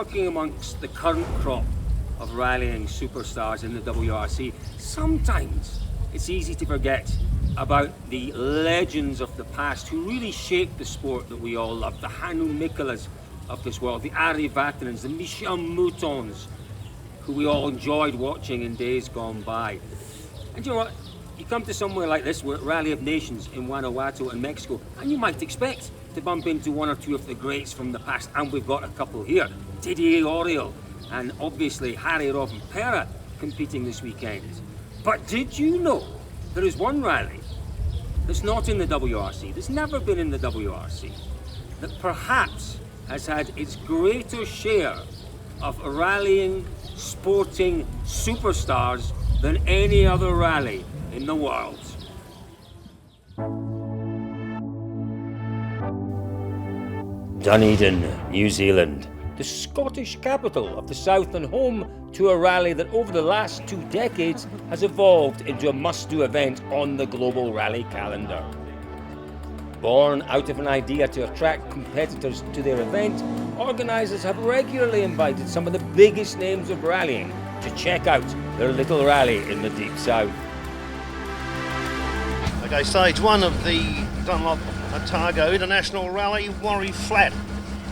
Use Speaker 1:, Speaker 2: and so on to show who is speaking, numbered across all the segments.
Speaker 1: working amongst the current crop of rallying superstars in the WRC, sometimes it's easy to forget about the legends of the past who really shaped the sport that we all love. The Hannu Mikkolas of this world, the Ari Vatanens, the Michèle Moutons, who we all enjoyed watching in days gone by. And you know what? You come to somewhere like this, we're at Rally of Nations in Guanajuato in Mexico, and you might expect to bump into one or two of the greats from the past, and we've got a couple here. Didier, Auriol, and obviously Harry Robin Pierro competing this weekend. But did you know there is one rally that's not in the WRC, that's never been in the WRC, that perhaps has had its greater share of rallying, sporting superstars than any other rally in the world? Dunedin, New Zealand, the Scottish capital of the South and home to a rally that over the last 2 decades has evolved into a must-do event on the global rally calendar. Born out of an idea to attract competitors to their event, organisers have regularly invited some of the biggest names of rallying to check out their little rally in the Deep South.
Speaker 2: Okay, stage 1 of the Dunlop Otago International Rally, Warri Flat.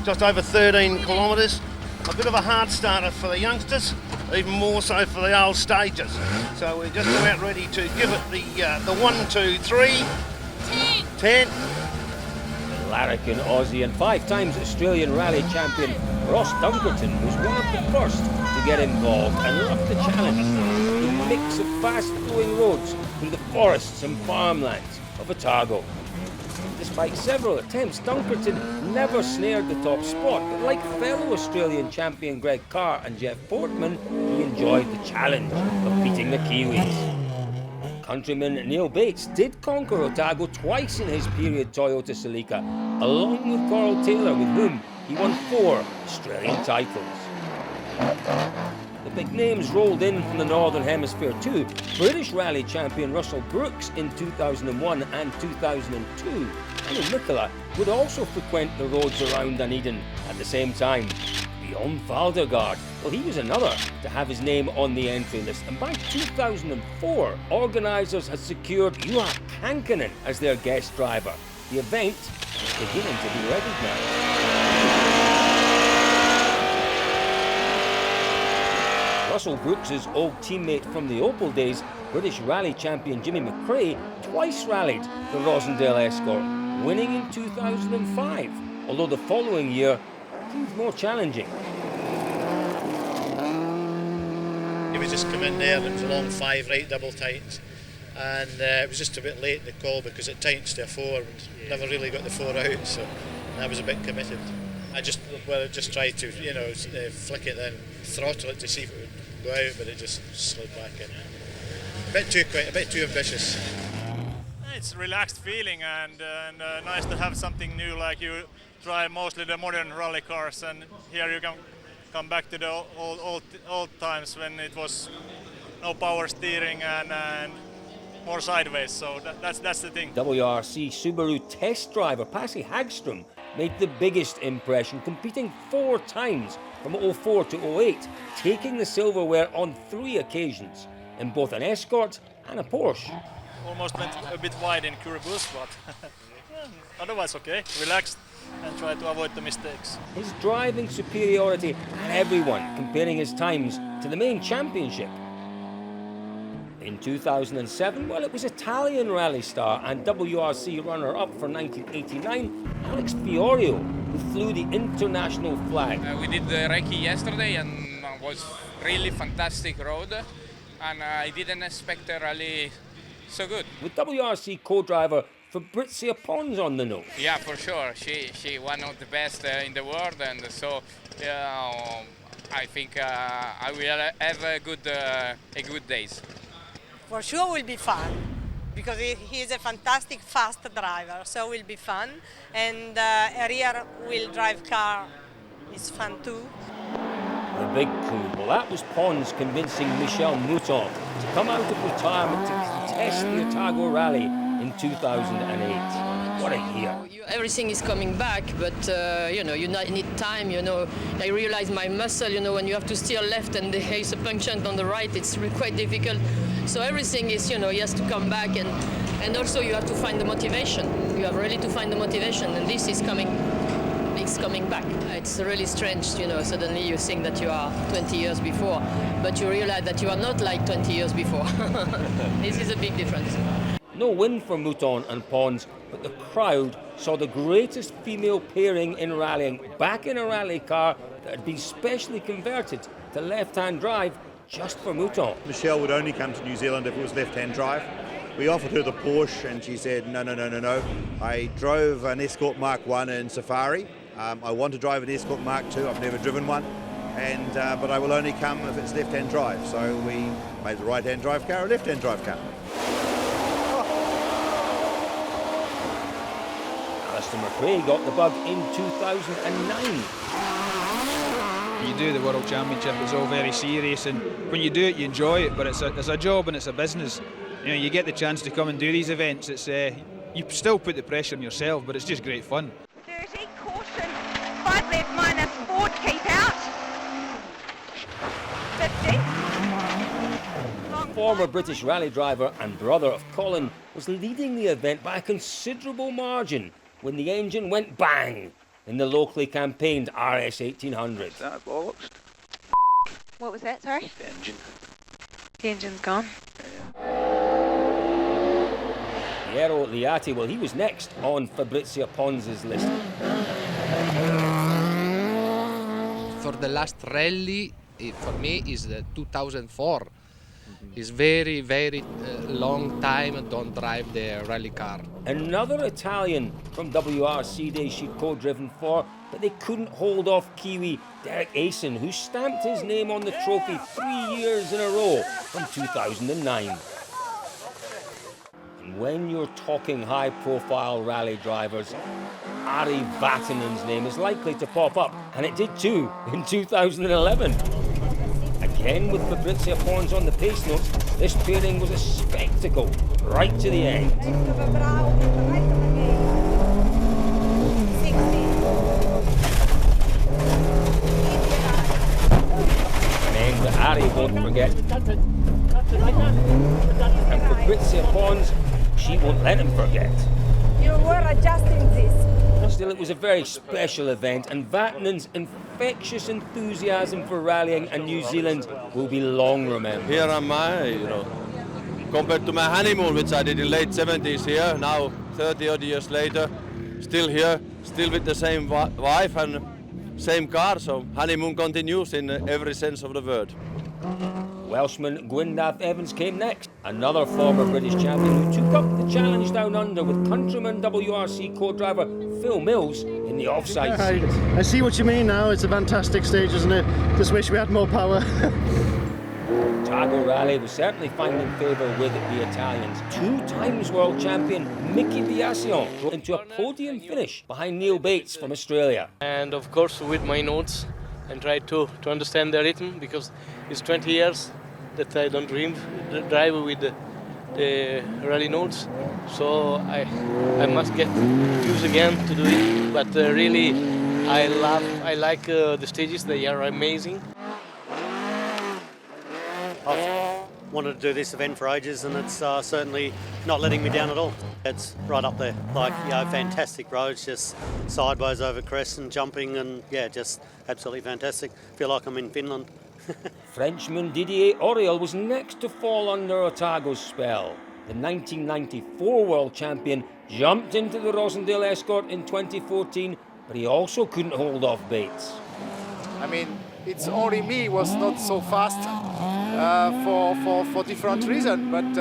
Speaker 2: Just over 13 kilometres. A bit of a hard starter for the youngsters, even more so for the old stagers. So we're just about ready to give it the 1, 2, 3, 10.
Speaker 1: Larrikin Aussie and 5 times Australian rally champion Ross Dunkerton was one of the first to get involved and loved the challenge. The mix of fast-flowing roads through the forests and farmlands of Otago. Despite several attempts, Dunkerton never snared the top spot, but like fellow Australian champion Greg Carr and Jeff Portman, he enjoyed the challenge of beating the Kiwis. Countryman Neal Bates did conquer Otago twice in his period Toyota Celica, along with Coral Taylor, with whom he won 4 Australian titles. The big names rolled in from the Northern Hemisphere too. British rally champion Russell Brooks in 2001 and 2002, and Mikkola would also frequent the roads around Dunedin at the same time. Bjorn Valdergaard, well, he was another to have his name on the entry list, and by 2004, organisers had secured Juha Kankinen as their guest driver. The event was beginning to be recognised. Russell Brooks' old teammate from the Opal days, British rally champion Jimmy McRae, twice rallied the Rosendale Escort, winning in 2005, although the following year proved more challenging.
Speaker 3: He was just come in there and it was a long 5 right double tightens, and it was just a bit late the call because it tightens to a 4 and never really got the 4 out, so I was a bit committed. I just tried to, flick it then throttle it to see if it would go out, but it just slid back in. A bit too quick, a bit too ambitious.
Speaker 4: It's a relaxed feeling and nice to have something new. Like you drive mostly the modern rally cars, and here you can come back to the old times when it was no power steering and more sideways. So that's the thing.
Speaker 1: WRC Subaru test driver Pasi Hagström made the biggest impression, competing 4 times from 04 to 08, taking the silverware on 3 occasions in both an Escort and a Porsche.
Speaker 4: Almost went a bit wide in Curibus, but otherwise okay, relaxed and try to avoid the mistakes.
Speaker 1: His driving superiority had everyone comparing his times to the main championship. In 2007, well, it was Italian rally star and WRC runner-up for 1989, Alex Fiorio, who flew the international flag.
Speaker 5: We did the recce yesterday and it was really fantastic road, and I didn't expect a rally so good.
Speaker 1: With WRC co-driver Fabrizia Pons on the nose.
Speaker 5: Yeah, for sure. She one of the best in the world, and so I think I will have a good days.
Speaker 6: For sure will be fun, because he is a fantastic fast driver, so will be fun. And a rear wheel drive car is fun too.
Speaker 1: The big coup, well, that was Pons convincing Michèle Mouton to come out of retirement to contest the Otago Rally in 2008. What a year.
Speaker 7: everything is coming back, but you know, you need time. You know, I realize my muscle. You know, when you have to steer left and there is a puncture on the right, it's quite difficult. So everything is, you know, he has to come back, and also you have to find the motivation. You have really to find the motivation, and this is coming. It's coming back. It's really strange, you know. Suddenly you think that you are 20 years before, but you realize that you are not like 20 years before. This is a big difference.
Speaker 1: No win for Mouton and Pons, but the crowd saw the greatest female pairing in rallying back in a rally car that had been specially converted to left-hand drive just for Mouton.
Speaker 8: Michèle would only come to New Zealand if it was left-hand drive. We offered her the Porsche and she said, no. I drove an Escort Mark 1 in Safari. I want to drive an Escort Mark 2, I've never driven one, but I will only come if it's left-hand drive. So we made the right-hand drive car a left-hand drive car.
Speaker 1: Alistair McRae got the bug in 2009.
Speaker 9: You do the World Championship, it's all very serious, and when you do it you enjoy it, but it's a job and it's a business. You know, you get the chance to come and do these events, it's you still put the pressure on yourself, but it's just great fun.
Speaker 10: 30, caution, 5 left minus 4 to keep out. 50.
Speaker 1: Former British rally driver and brother of Colin was leading the event by a considerable margin when the engine went bang in the locally campaigned RS 1800.
Speaker 11: That bollocks.
Speaker 10: What was that, sorry?
Speaker 11: The engine.
Speaker 10: The engine's gone.
Speaker 1: Pierro Liatti, well, he was next on Fabrizio Pons's list.
Speaker 12: For the last rally, for me, is 2004. It's very, very long time and don't drive the rally car.
Speaker 1: Another Italian from WRC days she'd co-driven for, but they couldn't hold off Kiwi Derek Asen, who stamped his name on the trophy 3 years in a row from 2009. And when you're talking high-profile rally drivers, Ari Vatanen's name is likely to pop up, and it did too in 2011. Again with Fabrizio Pons on the pace notes, this pairing was a spectacle right to the end. An end that Ari won't forget. And Fabrizio Pons, she won't let him forget.
Speaker 13: You were adjusting this.
Speaker 1: Still, it was a very special event, and Vatanen's infectious enthusiasm for rallying and New Zealand will be long remembered.
Speaker 14: Here am I, you know, compared to my honeymoon, which I did in late 70s here, now 30 odd years later, still here, still with the same wife and same car, so honeymoon continues in every sense of the word.
Speaker 1: Welshman Gwyndaf Evans came next, another former British champion who took up the challenge down under with countryman WRC co-driver Phil Mills in the offside seat.
Speaker 15: I see what you mean now, it's a fantastic stage, isn't it? Just wish we had more power.
Speaker 1: Otago Rally was certainly finding favour with the Italians. 2 times world champion Mickey Biassion got into a podium finish behind Neal Bates from Australia.
Speaker 16: And of course with my notes and try to understand the rhythm, because it's 20 years that I don't drive with the rally notes, so I must get used again to do it. But really, I like the stages. They are amazing.
Speaker 17: I've wanted to do this event for ages, and it's certainly not letting me down at all. It's right up there, like, you know, fantastic roads, just sideways over crests and jumping, and yeah, just absolutely fantastic. Feel like I'm in Finland.
Speaker 1: Frenchman Didier Auriol was next to fall under Otago's spell. The 1994 world champion jumped into the Rosendale Escort in 2014, but he also couldn't hold off Bates.
Speaker 18: I mean, it's only me was not so fast for different reasons, but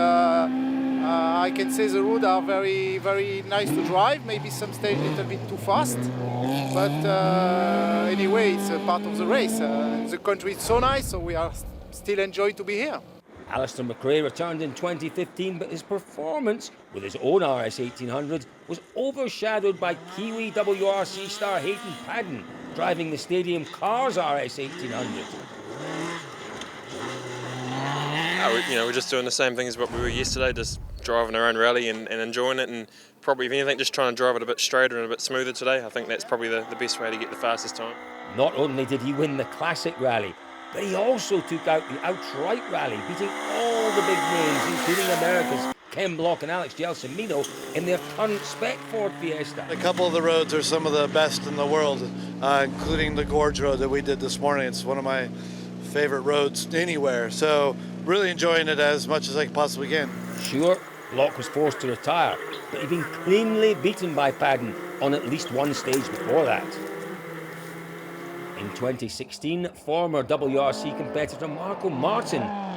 Speaker 18: I can say the roads are very, very nice to drive. Maybe some stage a little bit too fast, but anyway, it's a part of the race. The country is so nice, so we are still enjoying to be here.
Speaker 1: Alistair McRae returned in 2015, but his performance with his own RS 1800 was overshadowed by Kiwi WRC star Hayden Paddon driving the Stadium Cars RS 1800.
Speaker 19: We're just doing the same thing as what we were yesterday, just
Speaker 11: driving our own rally and enjoying it, and probably, if anything, just trying to drive it a bit straighter and a bit smoother today. I think that's probably the best way to get the fastest time.
Speaker 1: Not only did he win the Classic Rally, but he also took out the Outright Rally, beating all the big names, including America's Ken Block and Alex Gelsomino in their current spec Ford Fiesta.
Speaker 19: A couple of the roads are some of the best in the world, including the Gorge Road that we did this morning. It's one of my favorite roads anywhere, so really enjoying it as much as I possibly can.
Speaker 1: Sure, Block was forced to retire, but he'd been cleanly beaten by Paddon on at least one stage before that. In 2016, former WRC competitor Markko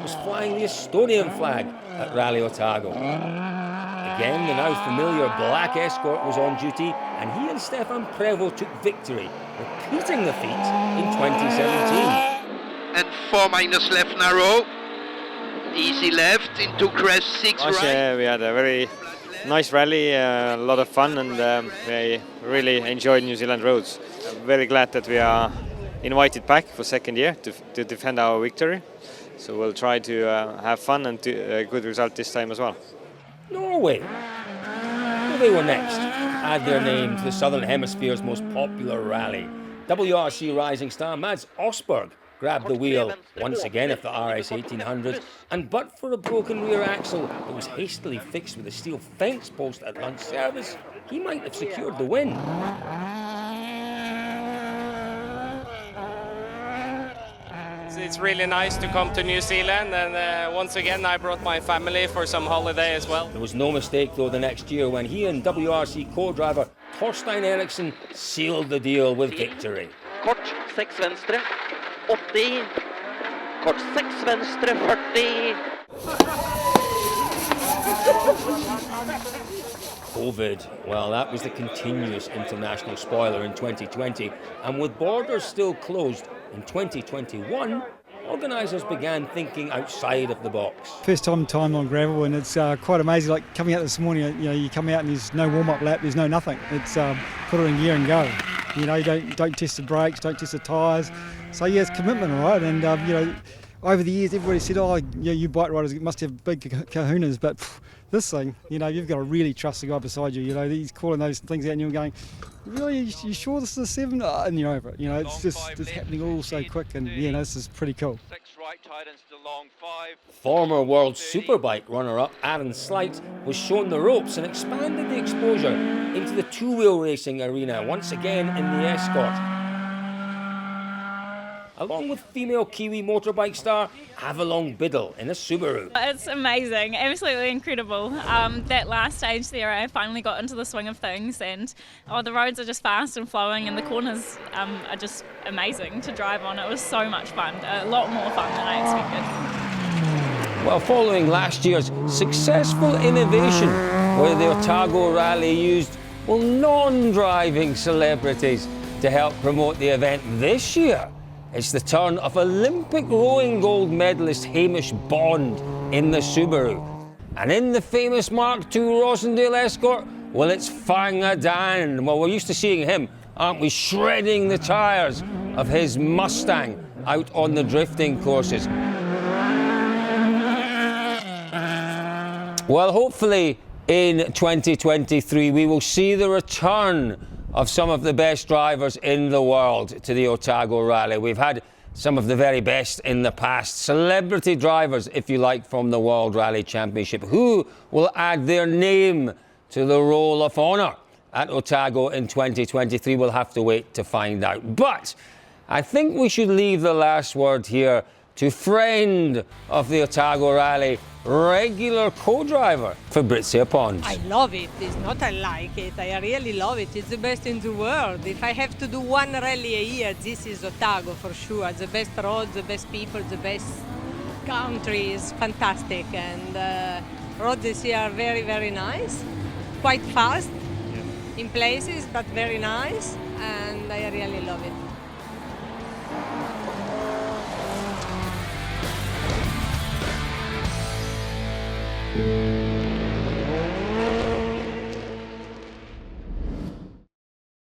Speaker 1: was flying the Estonian flag at Rally Otago. Again, the now familiar black escort was on duty, and he and Stefan Prevost took victory, repeating the feat in 2017.
Speaker 20: And 4 minus left narrow, easy left into crest 6 right.
Speaker 21: We had a very nice rally, a lot of fun, and we really enjoyed New Zealand roads. I'm very glad that we are invited back for second year to defend our victory. So we'll try to have fun and do a good result this time as well.
Speaker 1: Norway. Well, they were next. Add their name to the Southern Hemisphere's most popular rally. WRC rising star Mads Ostberg grabbed the wheel once again of the RS 1800, and but for a broken rear axle that was hastily fixed with a steel fence post at lunch service, he might have secured the win.
Speaker 22: It's really nice to come to New Zealand, and once again I brought my family for some holiday as well.
Speaker 1: There was no mistake though the next year when he and WRC co-driver Torstein Eriksson sealed the deal with victory.
Speaker 20: Kort 6 venstre, 80. Kort 6 venstre, 40.
Speaker 1: COVID, well, that was the continuous international spoiler in 2020, and with borders still closed in 2021, organisers began thinking outside of the box.
Speaker 23: First time on gravel, and it's quite amazing. Like coming out this morning, you come out and there's no warm-up lap, there's no nothing. It's put it in gear and go. You don't test the brakes, don't test the tyres. So yeah, it's commitment, all right. And over the years, everybody said, "Oh, you bike riders must have big kahunas," but this thing, you've got to really trust the guy beside you. He's calling those things out, and you're going, "Really? You sure this is a 7?" And you're over it. It's happening all so quick, and this is pretty cool.
Speaker 20: 6 right, tight ends to long 5.
Speaker 1: Former World Superbike runner-up Aaron Slight was shown the ropes and expanded the exposure into the two-wheel racing arena once again in the Escort, along with female Kiwi motorbike star Avalon Biddie in a Subaru.
Speaker 24: It's amazing, absolutely incredible. That last stage there, I finally got into the swing of things, and the roads are just fast and flowing, and the corners are just amazing to drive on. It was so much fun, a lot more fun than I expected.
Speaker 1: Well, following last year's successful innovation, where the Otago Rally used, non-driving celebrities to help promote the event this year, it's the turn of Olympic rowing gold medalist Hamish Bond in the Subaru. And in the famous Mark II Rosendale Escort, well, it's Fangadan. Well, we're used to seeing him, aren't we, shredding the tyres of his Mustang out on the drifting courses. Well, hopefully in 2023 we will see the return of some of the best drivers in the world to the Otago Rally. We've had some of the very best in the past, celebrity drivers, if you like, from the World Rally Championship. Who will add their name to the Roll of Honour at Otago in 2023? We'll have to wait to find out. But I think we should leave the last word here to friend of the Otago Rally, regular co-driver Fabrizia Pons.
Speaker 6: I love it. It's not I like it. I really love it. It's the best in the world. If I have to do one rally a year, this is Otago for sure. The best roads, the best people, the best country is fantastic. And roads this year are very, very nice. Quite fast in places, but very nice. And I really love it.